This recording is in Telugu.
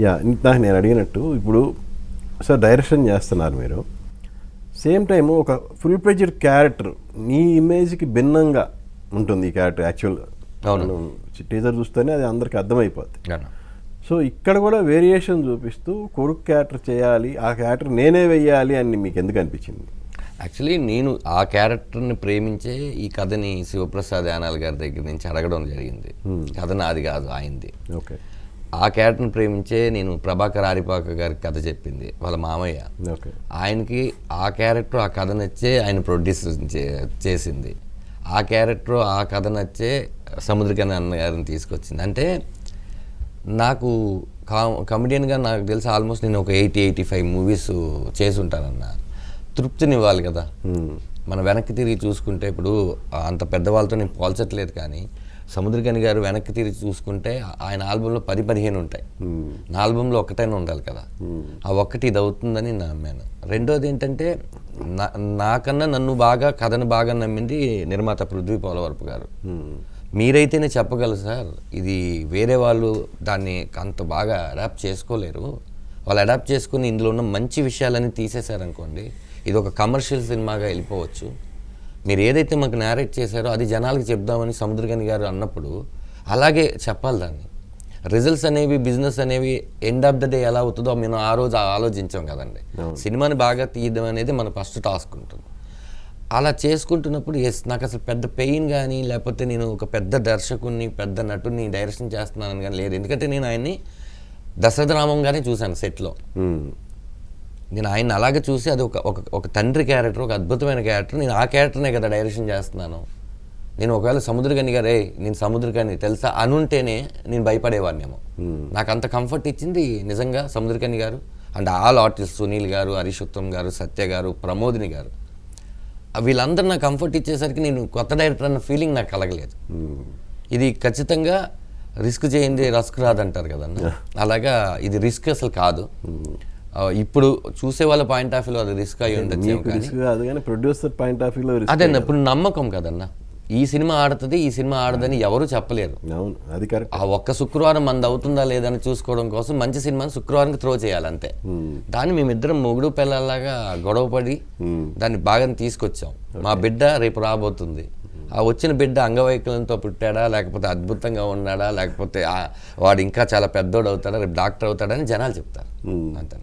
యా ఇందాక నేను అడిగినట్టు ఇప్పుడు సార్ డైరెక్షన్ చేస్తున్నారు మీరు, సేమ్ టైము ఒక ఫుల్ ప్లెడ్జ్డ్ క్యారెక్టర్ నీ ఇమేజ్కి భిన్నంగా ఉంటుంది ఈ క్యారెక్టర్ యాక్చువల్గా. అవును, టీజర్ చూస్తేనే అది అందరికి అర్థమైపోద్ది. అవును. సో ఇక్కడ కూడా వేరియేషన్ చూపిస్తూ కొడుకు క్యారెక్టర్ చేయాలి, ఆ క్యారెక్టర్ నేనే వెయ్యాలి అని మీకు ఎందుకు అనిపించింది? యాక్చువల్లీ నేను ఆ క్యారెక్టర్ని ప్రేమించే ఈ కథని శివప్రసాద్ యానాల్ గారి దగ్గర నుంచి అడగడం జరిగింది. కథ నాది కాదు, ఆయనది. ఓకే. ఆ క్యారెక్టర్ని ప్రేమించే నేను ప్రభాకర్ ఆరిపాక గారికి కథ చెప్పింది, వాళ్ళ మామయ్య. ఓకే. ఆయనకి ఆ క్యారెక్టర్ ఆ కథ నచ్చే ఆయన ప్రొడ్యూస్ చేసింది. ఆ క్యారెక్టర్ ఆ కథ నచ్చే సముద్రకని అన్నగారిని తీసుకొచ్చింది. అంటే నాకు కమెడియన్గా నాకు తెలిసి ఆల్మోస్ట్ నేను ఒక 80-85 మూవీస్ చేసి ఉంటానన్న. తృప్తినివ్వాలి కదా. మనం వెనక్కి తిరిగి చూసుకుంటే ఇప్పుడు అంత పెద్దవాళ్ళతో నేను పోల్చట్లేదు, కానీ సముద్రకని గారు వెనక్కి తిరిగి చూసుకుంటే ఆయన ఆల్బంలో 10-15 ఉంటాయి. నా ఆల్బంలో ఒక్కటైనా ఉండాలి కదా. ఆ ఒక్కటి ఇది అవుతుందని నమ్మాను. రెండోది ఏంటంటే నాకన్నా నన్ను బాగా కథను బాగా నమ్మింది నిర్మాత పృథ్వీ పోలవరపు గారు. మీరైతేనే చెప్పగలరు సార్, ఇది వేరే వాళ్ళు దాన్ని అంత బాగా అడాప్ట్ చేసుకోలేరు, వాళ్ళు అడాప్ట్ చేసుకుని ఇందులో ఉన్న మంచి విషయాలని తీసేశారనుకోండి, ఇది ఒక కమర్షియల్ సినిమాగా వెళ్ళిపోవచ్చు. మీరు ఏదైతే మాకు నేరేట్ చేశారో అది జనాలకి చెప్దామని సముద్రకని గారు అన్నప్పుడు అలాగే చెప్పాలి దాన్ని. రిజల్ట్స్ అనేవి, బిజినెస్ అనేవి ఎండ్ ఆఫ్ ద డే ఎలా అవుతుందో మేము ఆ రోజు ఆలోచించాం కదండి. సినిమాని బాగా తీయడం అనేది మన ఫస్ట్ టాస్క్ ఉంటుంది. అలా చేసుకుంటున్నప్పుడు నాకు అసలు పెద్ద పెయిన్ కానీ, లేకపోతే నేను ఒక పెద్ద దర్శకుడిని పెద్ద నటుడిని డైరెక్షన్ చేస్తున్నానని కానీ లేదు. ఎందుకంటే నేను ఆయన్ని దశరథ రామంగానే చూశాను సెట్లో. నేను ఆయన్ని అలాగే చూసి అది ఒక తండ్రి క్యారెక్టర్, ఒక అద్భుతమైన క్యారెక్టర్. నేను ఆ క్యారెక్టర్నే కదా డైరెక్షన్ చేస్తున్నాను. నేను ఒకవేళ సముద్రకని గారే నేను సముద్రకని తెలుసా అనుంటేనే నేను భయపడేవాడినేమో. నాకు అంత కంఫర్ట్ ఇచ్చింది నిజంగా సముద్రకని గారు. అండ్ ఆల్ ఆర్టిస్ట్, సునీల్ గారు, హరీష్ ఉత్తమ్ గారు, సత్య గారు, ప్రమోదిని గారు, వీళ్ళందరూ నాకు కంఫర్ట్ ఇచ్చేసరికి నేను కొత్త డైరెక్టర్ అన్న ఫీలింగ్ నాకు కలగలేదు. ఇది ఖచ్చితంగా రిస్క్ చేయింది రస్క్ రాదంటారు కదన్న, అలాగా ఇది రిస్క్ అసలు కాదు. ఇప్పుడు చూసే వాళ్ళ పాయింట్ ఆఫ్ వ్యూలో అది రిస్క్ అయ్యి ఉండొచ్చు, అదే ఇప్పుడు నమ్మకం కదన్న. ఈ సినిమా ఆడుతుంది, ఈ సినిమా ఆడదని ఎవరు చెప్పలేరు. ఆ ఒక్క శుక్రవారం మంది అవుతుందా లేదని చూసుకోవడం కోసం మంచి సినిమాని శుక్రవారం త్రో చేయాలి అంతే. దాన్ని మేమిద్దరం మొగుడు పిల్లలాగా గొడవపడి దాన్ని బాగా తీసుకొచ్చాం. మా బిడ్డ రేపు రాబోతుంది. ఆ వచ్చిన బిడ్డ అంగవైకల్యంతో పుట్టాడా, లేకపోతే అద్భుతంగా ఉన్నాడా, లేకపోతే వాడు ఇంకా చాలా పెద్దోడు అవుతాడా, రేపు డాక్టర్ అవుతాడని జనాలు చెప్తారు అంతే.